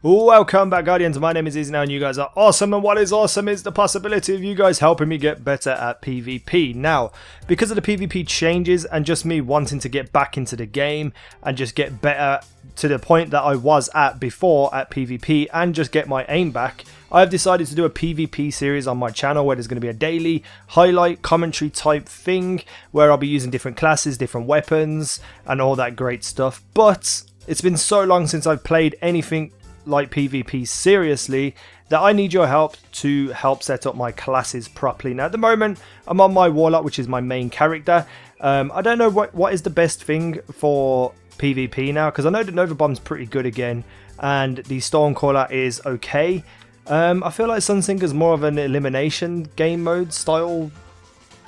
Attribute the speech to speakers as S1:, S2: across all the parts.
S1: Welcome back, Guardians. My name is Izzy now and you guys are awesome, and what is awesome is the possibility of you guys helping me get better at PvP. Now, because of the PvP changes and just me wanting to get back into the game and just get better to the point that I was at before at PvP and just get my aim back, I have decided to do a PvP series on my channel where there's going to be a daily highlight commentary type thing where I'll be using different classes, different weapons and all that great stuff. But it's been so long since I've played anything like PvP seriously that I need your help to help set up my classes properly. Now at the moment I'm on my Warlock, which is my main character. I don't know what is the best thing for PvP now, because I know the Nova Bomb's pretty good again and the Stormcaller is okay. I feel like Sunsinger's more of an elimination game mode style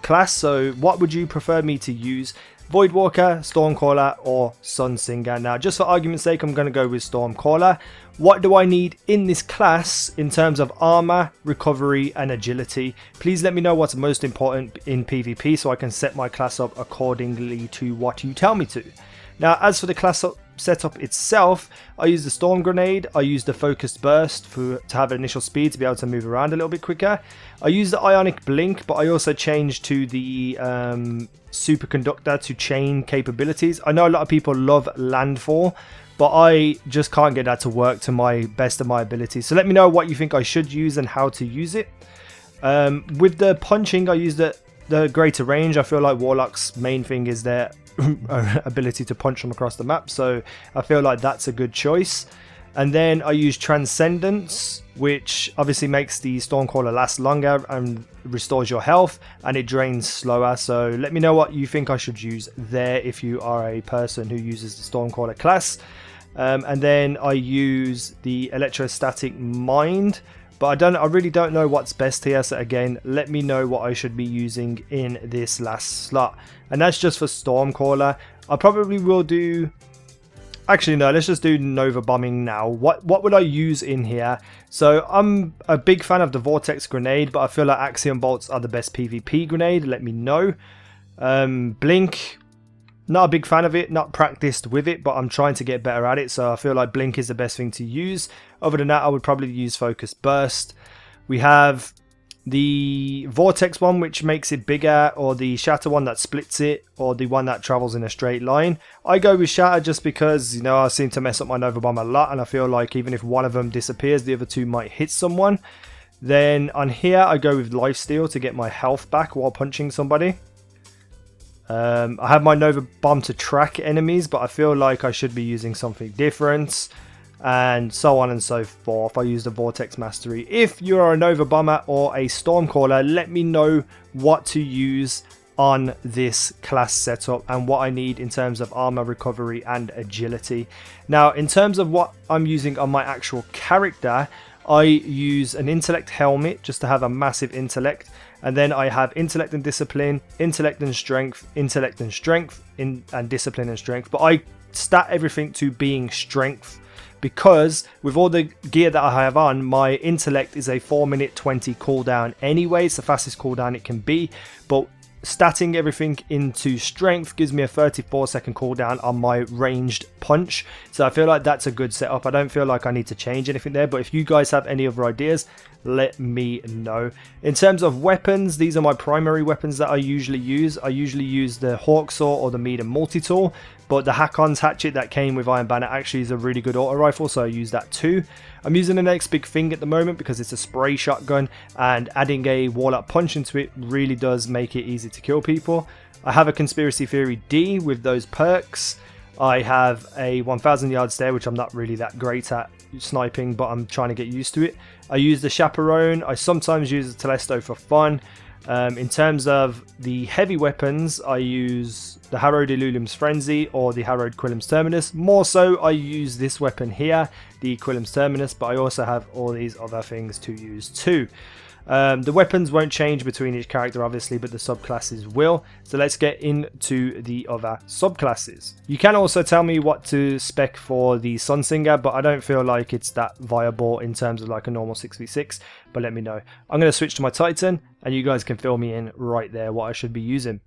S1: class, so what would you prefer me to use? Voidwalker, Stormcaller or Sunsinger? Now just for argument's sake I'm going to go with Stormcaller. What do I need in this class in terms of armor, recovery and agility? Please let me know what's most important in PvP so I can set my class up accordingly to what you tell me to. Now as for the class setup itself, I use the Storm Grenade, I use the Focused Burst to have initial speed to be able to move around a little bit quicker. I use the Ionic Blink, but I also changed to the Superconductor to chain capabilities. I know a lot of people love Landfall, but I just can't get that to work to my best of my ability. So let me know what you think I should use and how to use it. With the punching, I use the greater range. I feel like Warlock's main thing is their ability to punch them across the map, so I feel like that's a good choice. And then I use Transcendence, which obviously makes the Stormcaller last longer and restores your health, and it drains slower. So let me know what you think I should use there if you are a person who uses the Stormcaller class. And then I use the Electrostatic Mind, but I really don't know what's best here, so again let me know what I should be using in this last slot. And that's just for Stormcaller. I probably will do, actually no, let's just do Nova Bombing now. What would I use in here? So I'm a big fan of the Vortex Grenade, but I feel like Axiom Bolts are the best PvP grenade. Let me know. Blink, not a big fan of it, not practiced with it, but I'm trying to get better at it, so I feel like Blink is the best thing to use. Other than that, I would probably use Focused Burst. We have the Vortex one, which makes it bigger, or the Shatter one that splits it, or the one that travels in a straight line. I go with Shatter just because, you know, I seem to mess up my Nova Bomb a lot, and I feel like even if one of them disappears, the other two might hit someone. Then on here, I go with Lifesteal to get my health back while punching somebody. I have my Nova Bomb to track enemies, but I feel like I should be using something different, and so on and so forth. I use the Vortex Mastery. If you are a Nova Bomber or a Stormcaller, let me know what to use on this class setup and what I need in terms of armor, recovery and agility. Now in terms of what I'm using on my actual character, I use an intellect helmet just to have a massive intellect, and then I have intellect and discipline, intellect and strength, intellect and strength, and discipline and strength. But I stat everything to being strength, because with all the gear that I have on, my intellect is a 4-minute 20 cooldown anyway. It's the fastest cooldown it can be, but statting everything into strength gives me a 34-second cooldown on my ranged punch. So I feel like that's a good setup. I don't feel like I need to change anything there, but if you guys have any other ideas, let me know. In terms of weapons, these are my primary weapons that I usually use. I usually use the Hawksaw or the Medium Multi-Tool, but the Hakon's Hatchet that came with Iron Banner actually is a really good auto rifle, so I use that too. I'm using the next big thing at the moment because it's a spray shotgun, and adding a Warlock Punch into it really does make it easy to kill people. I have a Conspiracy Theory D with those perks. I have a 1000 yard stare, which I'm not really that great at sniping, but I'm trying to get used to it. I use the Chaperone. I sometimes use the Telesto for fun. In terms of the heavy weapons, I use the Harrowed Illum's Frenzy or the Harrowed Quillam's Terminus. More so, I use this weapon here, the Quillam's Terminus, but I also have all these other things to use too. The weapons won't change between each character obviously, but the subclasses will. So let's get into the other subclasses. You can also tell me what to spec for the Sunsinger, but I don't feel like it's that viable in terms of like a normal 6v6, but let me know. I'm going to switch to my Titan and you guys can fill me in right there what I should be using.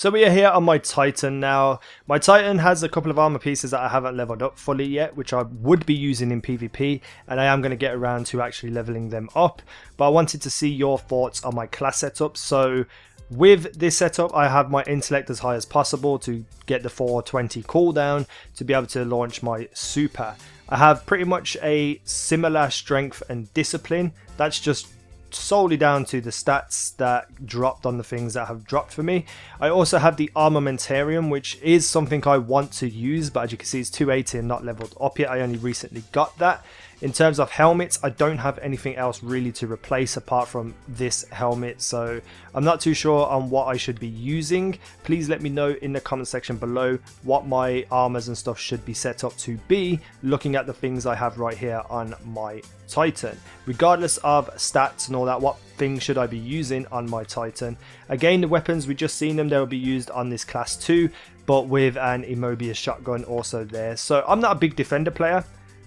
S1: So we are here on my Titan now. My Titan has a couple of armor pieces that I haven't leveled up fully yet, which I would be using in PvP, and I am going to get around to actually leveling them up. But I wanted to see your thoughts on my class setup. So with this setup, I have my intellect as high as possible to get the 420 cooldown to be able to launch my super. I have pretty much a similar strength and discipline. That's just solely down to the stats that dropped on the things that have dropped for me. I also have the armamentarium, which is something I want to use, but as you can see it's 280 and not leveled up yet. I only recently got that. In terms of helmets, I don't have anything else really to replace apart from this helmet, so I'm not too sure on what I should be using. Please let me know in the comment section below what my armors and stuff should be set up to be, looking at the things I have right here on my Titan. Regardless of stats and all that, what things should I be using on my Titan? Again, the weapons, we just seen them, they will be used on this class too, but with an Immobius shotgun also there. So I'm not a big defender player.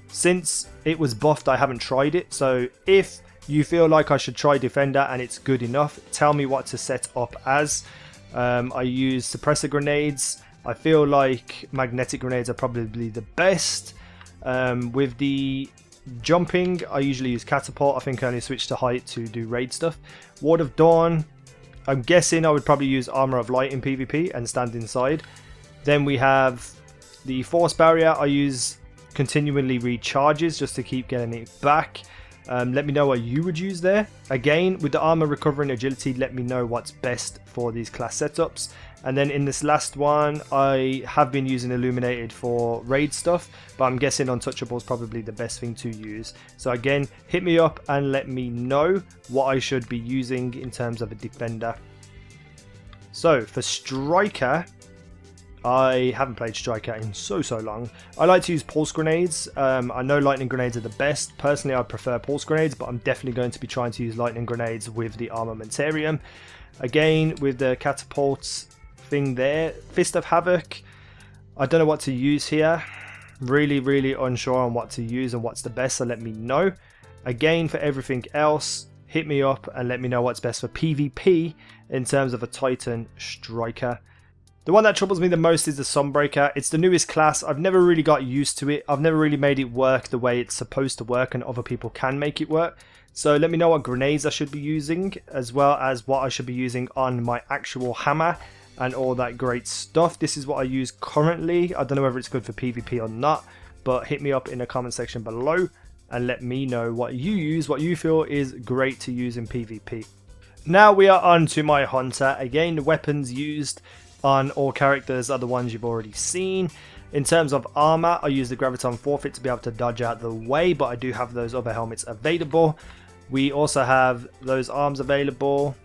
S1: Since it was buffed, I haven't tried it, so if you feel like I should try defender and it's good enough, tell me what to set up as. I use suppressor grenades. I feel like magnetic grenades are probably the best. With the jumping, I usually use catapult. I think I only switch to height to do raid stuff. Ward of Dawn, I'm guessing I would probably use armor of light in PvP and stand inside. Then we have the force barrier. I use continually recharges just to keep getting it back. Let me know what you would use there. Again, with the armor, recovery and agility, let me know what's best for these class setups. And then in this last one, I have been using illuminated for raid stuff, but I'm guessing untouchable is probably the best thing to use. So again, hit me up and let me know what I should be using in terms of a defender. So for striker, I haven't played striker in so long. I like to use pulse grenades. I know lightning grenades are the best. Personally, I prefer pulse grenades, but I'm definitely going to be trying to use lightning grenades with the armamentarium. Again, with the catapults thing there, Fist of Havoc, I don't know what to use here. Really unsure on what to use and what's the best, so let me know. Again, for everything else, hit me up and let me know what's best for PvP in terms of a Titan striker. The one that troubles me the most is the Sunbreaker. It's the newest class. I've never really got used to it. I've never really made it work the way it's supposed to work, and other people can make it work. So let me know what grenades I should be using, as well as what I should be using on my actual hammer and all that great stuff. This is what I use currently. I don't know whether it's good for PvP or not, but hit me up in the comment section below and let me know what you use, what you feel is great to use in PvP. Now we are on to my Hunter. Again, the weapons used on all characters are the ones you've already seen. In terms of armor, I use the Graviton Forfeit to be able to dodge out the way, but I do have those other helmets available. We also have those arms available.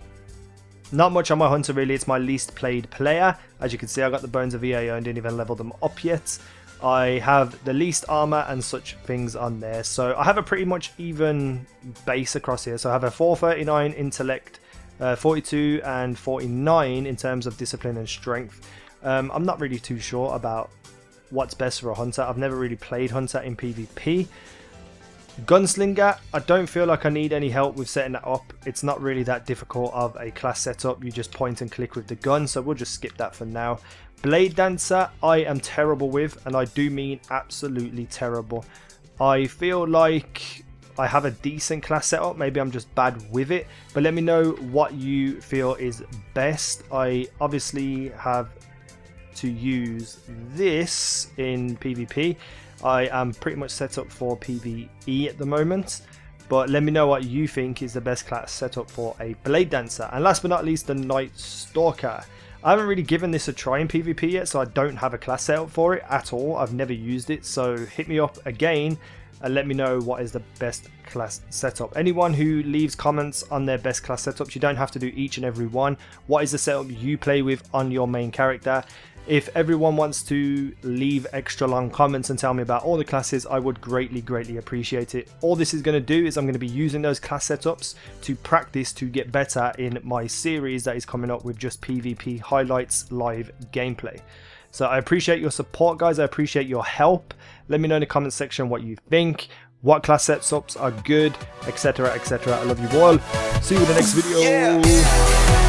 S1: Not much on my Hunter really, it's my least played player. As you can see, I got the Bones of EAO and didn't even level them up yet. I have the least armor and such things on there, so I have a pretty much even base across here. So I have a 439 intellect, 42 and 49 in terms of discipline and strength. I'm not really too sure about what's best for a Hunter. I've never really played Hunter in PvP. Gunslinger, I don't feel like I need any help with setting that up. It's not really that difficult of a class setup. You just point and click with the gun, so we'll just skip that for now. Blade Dancer, I am terrible with, and I do mean absolutely terrible. I feel like I have a decent class setup, maybe I'm just bad with it, but let me know what you feel is best. I obviously have to use this in PvP. I am pretty much set up for PvE at the moment, but let me know what you think is the best class setup for a Blade Dancer. And last but not least, the Night Stalker. I haven't really given this a try in PvP yet, so I don't have a class setup for it at all. I've never used it, so hit me up again and let me know what is the best class setup. Anyone who leaves comments on their best class setups, you don't have to do each and every one. What is the setup you play with on your main character? If everyone wants to leave extra long comments and tell me about all the classes, I would greatly appreciate it. All this is going to do is I'm going to be using those class setups to practice to get better in my series that is coming up with just PvP highlights live gameplay. So I appreciate your support, guys. I appreciate your help. Let me know in the comment section what you think, what class setups are good, etc. I love you all. See you in the next video. Yeah.